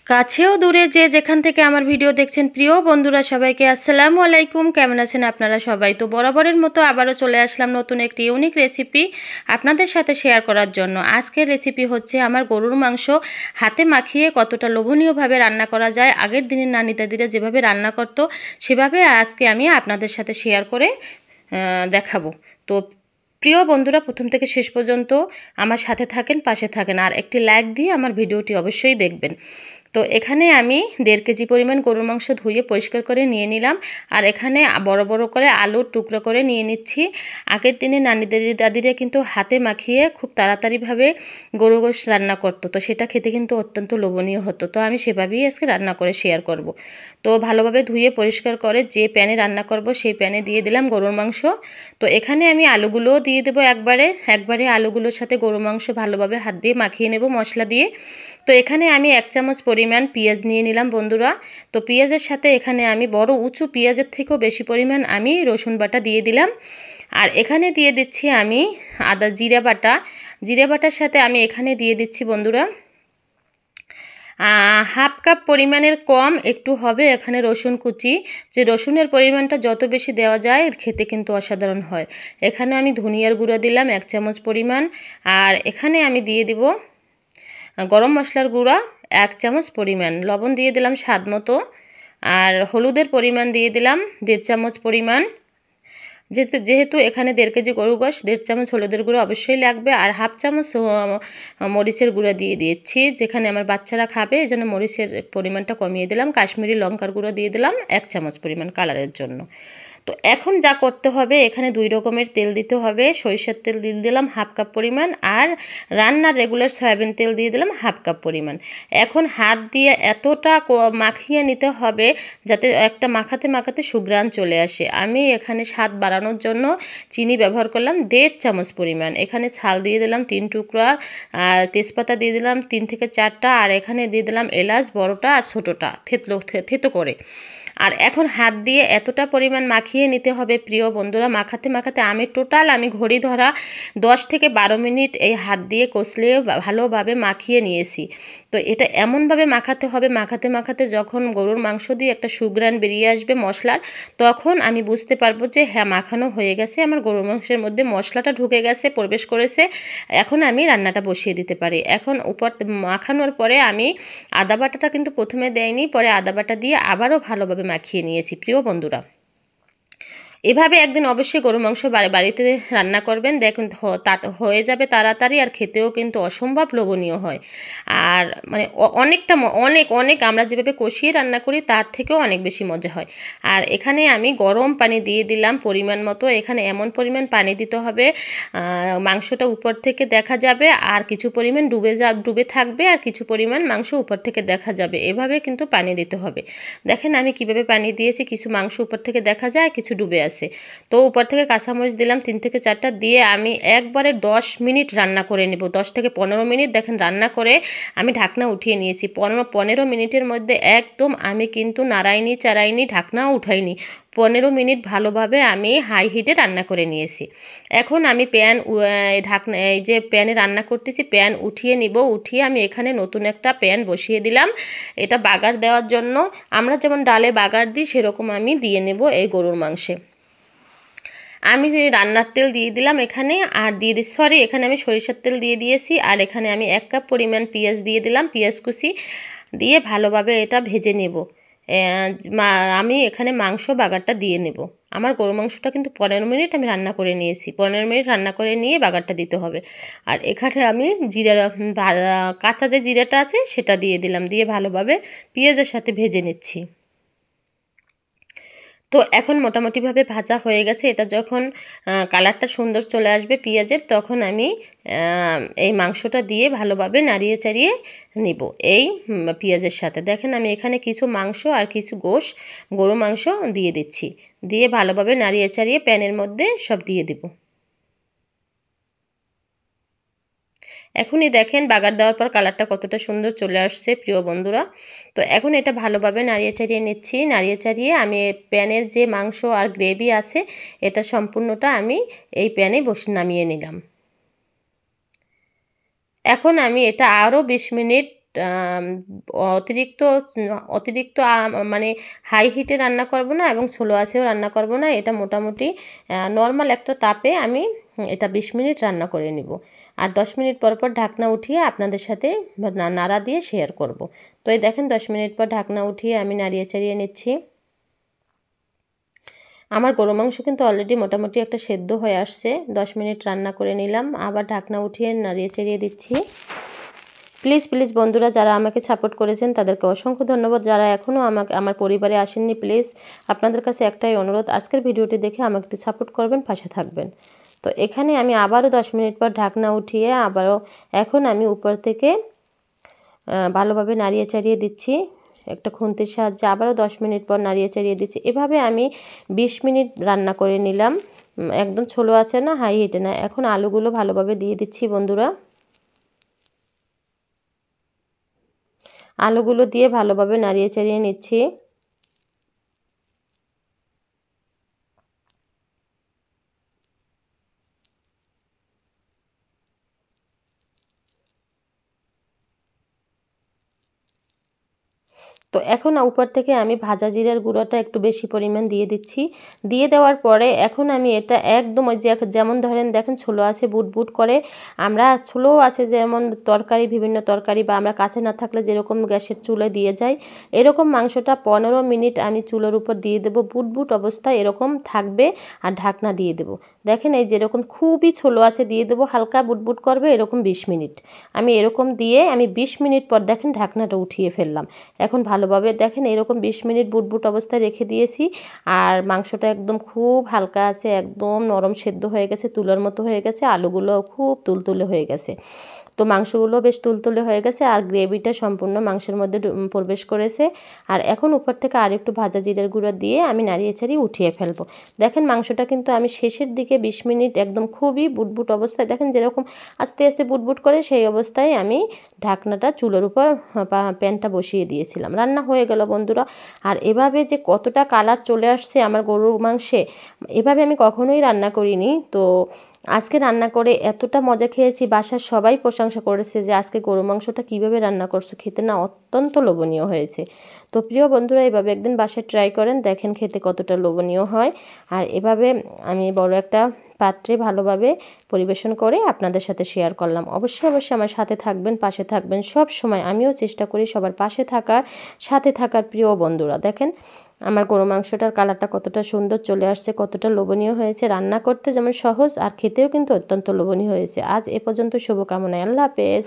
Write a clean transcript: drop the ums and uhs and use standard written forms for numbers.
কাছেও দূরে যে যেখান থেকে আমার ভিডিও দেখছেন প্রিয় বন্ধুরা সবাইকে আসসালামু আলাইকুম। কেমন আছেন আপনারা সবাই? তো বরাবরের মতো আবারও চলে আসলাম নতুন একটি ইউনিক রেসিপি আপনাদের সাথে শেয়ার করার জন্য। আজকের রেসিপি হচ্ছে আমার গরুর মাংস হাতে মাখিয়ে কতটা লোভনীয়ভাবে রান্না করা যায়। আগের দিনের নানি দাদিরা যেভাবে রান্না করতো সেভাবে আজকে আমি আপনাদের সাথে শেয়ার করে দেখাবো। তো প্রিয় বন্ধুরা, প্রথম থেকে শেষ পর্যন্ত আমার সাথে থাকেন, পাশে থাকেন, আর একটি লাইক দিয়ে আমার ভিডিওটি অবশ্যই দেখবেন। তো এখানে আমি 1.5 কেজি পরিমাণ গরুর মাংস ধুয়ে পরিষ্কার করে নিয়ে নিলাম। আর এখানে বড় বড় করে আলুর টুকরো করে নিয়ে নিচ্ছি। আগের দিনে নানিদের দাদিরা কিন্তু হাতে মাখিয়ে খুব তাড়াতাড়িভাবে গরু গোশ রান্না করতো, তো সেটা খেতে কিন্তু অত্যন্ত লোভনীয় হতো। তো আমি সেভাবেই আজকে রান্না করে শেয়ার করব। তো ভালোভাবে ধুয়ে পরিষ্কার করে যে প্যানে রান্না করব সেই প্যানে দিয়ে দিলাম গরুর মাংস। তো এখানে আমি আলুগুলোও দিয়ে দেবো একবারে আলুগুলোর সাথে গরুর মাংস ভালোভাবে হাত দিয়ে মাখিয়ে নেব মশলা দিয়ে। তো এখানে আমি 1 চামচ পরিমাণ পেঁয়াজ নিয়ে নিলাম বন্ধুরা। তো পেঁয়াজের সাথে এখানে আমি বড় উঁচু পেঁয়াজের থেকেও বেশি পরিমাণ আমি রসুন বাটা দিয়ে দিলাম। আর এখানে দিয়ে দিচ্ছি আমি জিরা বাটার সাথে আমি এখানে দিয়ে দিচ্ছি বন্ধুরা 1/2 কাপ পরিমাণের কম একটু হবে এখানে রসুন কুচি। যে রসুনের পরিমাণটা যত বেশি দেওয়া যায় খেতে কিন্তু অসাধারণ হয়। এখানে আমি ধনিয়ার গুঁড়ো দিলাম 1 চামচ পরিমাণ। আর এখানে আমি দিয়ে দিব গরম মশলার গুঁড়া 1 চামচ পরিমাণ, লবণ দিয়ে দিলাম স্বাদ মতো, আর হলুদের পরিমাণ দিয়ে দিলাম 1.5 চামচ পরিমাণ। যেহেতু এখানে 1.5 কেজি গরু গোশ, 1.5 চামচ হলুদের গুঁড়ো অবশ্যই লাগবে। আর 1/2 চামচ মরিচের গুঁড়ো দিয়ে দিচ্ছি, যেখানে আমার বাচ্চারা খাবে এই জন্য মরিচের পরিমাণটা কমিয়ে দিলাম। কাশ্মীরি লঙ্কার গুঁড়ো দিয়ে দিলাম 1 চামচ পরিমাণ কালারের জন্য। তো এখন যা করতে হবে, এখানে 2 রকমের তেল দিতে হবে। সরিষার তেল দিয়ে দিলাম 1/2 কাপ পরিমাণ, আর রান্নার রেগুলার সয়াবিন তেল দিয়ে দিলাম 1/2 কাপ পরিমাণ। এখন হাত দিয়ে এতটা মাখিয়ে নিতে হবে যাতে একটা মাখাতে সুঘ্রাণ চলে আসে। আমি এখানে স্বাদ বাড়ানোর জন্য চিনি ব্যবহার করলাম 1.5 চামচ পরিমাণ। এখানে ছাল দিয়ে দিলাম 3 টুকরা, আর তেজপাতা দিয়ে দিলাম 3 থেকে 4টা, আর এখানে দিয়ে দিলাম এলাচ বড়টা আর ছোটোটা থেতো করে। আর এখন হাত দিয়ে এতটা পরিমাণ মাখিয়ে নিতে হবে প্রিয় বন্ধুরা। মাখাতে আমি ঘড়ি ধরা 10 থেকে 12 মিনিট এই হাত দিয়ে কষলে ভালোভাবে মাখিয়ে নিয়েছি। তো এটা এমনভাবে মাখাতে হবে, মাখাতে যখন গরুর মাংস দিয়ে একটা সুঘ্রাণ বেরিয়ে আসবে মশলার, তখন আমি বুঝতে পারবো যে হ্যাঁ মাখানো হয়ে গেছে, আমার গরুর মাংসের মধ্যে মশলাটা ঢুকে গেছে, প্রবেশ করেছে। এখন আমি রান্নাটা বসিয়ে দিতে পারি। এখন উপর মাখানোর পরে আমি আদা বাটাটা কিন্তু প্রথমে দেয়নি, পরে আদা বাটা দিয়ে আবারও ভালোভাবে মাখিয়ে নিয়েছি প্রিয় বন্ধুরা। এভাবে একদিন অবশ্যই গরু মাংস বাড়িতে রান্না করবেন, দেখুন হয়ে যাবে তাড়াতাড়ি, আর খেতেও কিন্তু অসম্ভব লোভনীয় হয়। আর মানে অনেকটা অনেক আমরা যেভাবে কষিয়ে রান্না করি তার থেকেও অনেক বেশি মজা হয়। আর এখানে আমি গরম পানি দিয়ে দিলাম পরিমাণ মতো। এখানে এমন পরিমাণ পানি দিতে হবে মাংসটা উপর থেকে দেখা যাবে, আর কিছু পরিমাণ ডুবে থাকবে, আর কিছু পরিমাণ মাংস উপর থেকে দেখা যাবে। এভাবে কিন্তু পানি দিতে হবে। দেখেন আমি কিভাবে পানি দিয়েছি, কিছু মাংস উপর থেকে দেখা যায়, কিছু ডুবে আছে। তো উপর থেকে কাঁচামরিচ দিলাম 3 থেকে 4টা, দিয়ে আমি একবারে 10 মিনিট রান্না করে নেব। 10 থেকে 15 মিনিট দেখেন রান্না করে আমি ঢাকনা উঠিয়ে নিয়েছি। 15 মিনিটের মধ্যে একদম আমি কিন্তু নাড়াইনি চাড়াইনি, ঢাকনাও উঠাইনি। 15 মিনিট ভালোভাবে আমি হাই হিটে রান্না করে নিয়েছি। এখন আমি এই যে প্যানে রান্না করতেছি, প্যান উঠিয়ে নিব। উঠিয়ে আমি এখানে নতুন একটা প্যান বসিয়ে দিলাম। এটা বাগার দেওয়ার জন্য, আমরা যেমন ডালে বাগার দিই সেরকম আমি দিয়ে নেব এই গরুর মাংসে। আমি রান্নার তেল দিয়ে দিলাম এখানে, আর এখানে আমি সরিষার তেল দিয়ে দিয়েছি। আর এখানে আমি 1 কাপ পরিমাণ পেঁয়াজ দিয়ে দিলাম, পেঁয়াজ কুচি দিয়ে ভালোভাবে এটা ভেজে নেব। আমি এখানে মাংস বাগারটা দিয়ে নেব। আমার গরু মাংসটা কিন্তু 15 মিনিট আমি রান্না করে নিয়েছি। 15 মিনিট রান্না করে নিয়ে বাগারটা দিতে হবে। আর এখানে আমি কাঁচা যে জিরাটা আছে সেটা দিয়ে দিলাম, দিয়ে ভালোভাবে পেঁয়াজের সাথে ভেজে নিচ্ছি। তো এখন মোটামুটিভাবে ভাজা হয়ে গেছে। এটা যখন কালারটা সুন্দর চলে আসবে পেঁয়াজের, তখন আমি এই মাংসটা দিয়ে ভালোভাবে নাড়িয়ে চাড়িয়ে নিব এই পেঁয়াজের সাথে। দেখেন আমি এখানে কিছু মাংস আর কিছু গরু মাংস দিয়ে দিচ্ছি, দিয়ে ভালোভাবে নাড়িয়ে চাড়িয়ে প্যানের মধ্যে সব দিয়ে দিব। এখনই দেখেন বাগার দেওয়ার পর কালারটা কতটা সুন্দর চলে আসছে প্রিয় বন্ধুরা। তো এখন এটা ভালোভাবে নাড়িয়ে চাড়িয়ে নিচ্ছি। নাড়িয়ে চাড়িয়ে আমি প্যানের যে মাংস আর গ্রেভি আছে এটা সম্পূর্ণটা আমি এই প্যানে নামিয়ে নিলাম। এখন আমি এটা আরও 20 মিনিট অতিরিক্ত অতিরিক্ত মানে হাই হিটে রান্না করব না এবং স্লো আঁচেও রান্না করব না। এটা মোটামুটি নর্মাল একটা তাপে আমি এটা 20 মিনিট রান্না করে নিব। আর 10 মিনিট পর পর ঢাকনা উঠিয়ে আপনাদের সাথে নাড়া দিয়ে শেয়ার করব। তো এই দেখেন 10 মিনিট পর ঢাকনা উঠিয়ে আমি নাড়িয়ে চাড়িয়ে নিচ্ছি। আমার গরু মাংস কিন্তু অলরেডি মোটামুটি একটা সেদ্ধ হয়ে আসছে। 10 মিনিট রান্না করে নিলাম, আবার ঢাকনা উঠিয়ে নাড়িয়ে চাড়িয়ে দিচ্ছি। প্লিজ প্লিজ বন্ধুরা, যারা আমাকে সাপোর্ট করেছেন তাদেরকে অসংখ্য ধন্যবাদ। যারা এখনও আমার পরিবারে আসেননি, প্লিজ আপনাদের কাছে একটাই অনুরোধ, আজকের ভিডিওটি দেখে আমাকে একটু সাপোর্ট করবেন, পাশে থাকবেন। তো এখানে আমি আবারও 10 মিনিট পর ঢাকনা উঠিয়ে আবারও এখন আমি উপর থেকে ভালোভাবে নাড়িয়ে চাড়িয়ে দিচ্ছি। একটা খুন্তির সাহায্যে আবারও 10 মিনিট পর নাড়িয়ে চাড়িয়ে দিচ্ছি। এভাবে আমি 20 মিনিট রান্না করে নিলাম, একদম স্লো আছে না, হাই হিটে না। এখন আলুগুলো ভালোভাবে দিয়ে দিচ্ছি বন্ধুরা। আলুগুলো দিয়ে ভালোভাবে নাড়িয়ে চাড়িয়ে নিচ্ছি। তো এখন উপর থেকে আমি ভাজা জিরার গুঁড়োটা একটু বেশি পরিমাণ দিয়ে দিচ্ছি। দিয়ে দেওয়ার পরে এখন আমি এটা একদম ওই যে যেমন ধরেন দেখেন ছোলো আছে বুট বুট করে, আমরা ছোলো আছে যেমন তরকারি, বিভিন্ন তরকারি বা আমরা কাছে না থাকলে যেরকম গ্যাসের চুলায় দিয়ে যাই, এরকম মাংসটা 15 মিনিট আমি চুলোর উপর দিয়ে দেবো। বুট বুট অবস্থায় এরকম থাকবে আর ঢাকনা দিয়ে দেবো। দেখেন এই যেরকম খুবই ছোলো আছে দিয়ে দেবো, হালকা বুটবুট করবে এরকম 20 মিনিট। আমি এরকম দিয়ে আমি 20 মিনিট পর দেখেন ঢাকনাটা উঠিয়ে ফেললাম। এখন ভালোভাবে দেখেন এরকম 20 মিনিট বুটবুট অবস্থায় রেখে দিয়েছি। আর মাংসটা একদম খুব হালকা আছে, একদম নরম সেদ্ধ হয়ে গেছে, তুলোর মতো হয়ে গেছে, আলুগুলো খুব তুলতুলে হয়ে গেছে। তো মাংসগুলো বেশ তুলতুলে হয়ে গেছে আর গ্রেভিটা সম্পূর্ণ মাংসের মধ্যে প্রবেশ করেছে। আর এখন উপর থেকে আরেকটু ভাজা জিরার গুঁড়ো দিয়ে আমি নাড়িয়ে ছাড়িয়ে উঠিয়ে ফেলবো। দেখেন মাংসটা কিন্তু আমি শেষের দিকে 20 মিনিট একদম খুবই বুটবুট অবস্থায়, দেখেন যেরকম আস্তে আস্তে বুটবুট করে সেই অবস্থায় আমি ঢাকনাটা চুলোর উপর প্যানটা বসিয়ে দিয়েছিলাম। রান্না হয়ে গেল বন্ধুরা। আর এভাবে যে কতটা কালার চলে আসছে আমার গরুর মাংসে, এভাবে আমি কখনোই রান্না করিনি। তো আজকে রান্না করে এতটা মজা খেয়েছি, বাসার সবাই প্রশংসা করেছে যে আজকে গরু মাংসটা কীভাবে রান্না করছো, খেতে না অত্যন্ত লোভনীয় হয়েছে। তো প্রিয় বন্ধুরা, এভাবে একদিন বাসায় ট্রাই করেন, দেখেন খেতে কতটা লোভনীয় হয়। আর এভাবে আমি বড় একটা পাত্রে ভালোভাবে পরিবেশন করে আপনাদের সাথে শেয়ার করলাম। অবশ্যই অবশ্যই আমার সাথে থাকবেন, পাশে থাকবেন সব সময়। আমিও চেষ্টা করি সবার পাশে থাকার, সাথে থাকার। প্রিয় বন্ধুরা দেখেন আমার গরু মাংসটার কালারটা কতটা সুন্দর চলে আসছে, কতটা লোভনীয় হয়েছে। রান্না করতে যেমন সহজ আর খেতেও কিন্তু অত্যন্ত লোভনীয় হয়েছে। আজ এ পর্যন্ত, শুভকামনায়, আল্লাহ হাফেজ।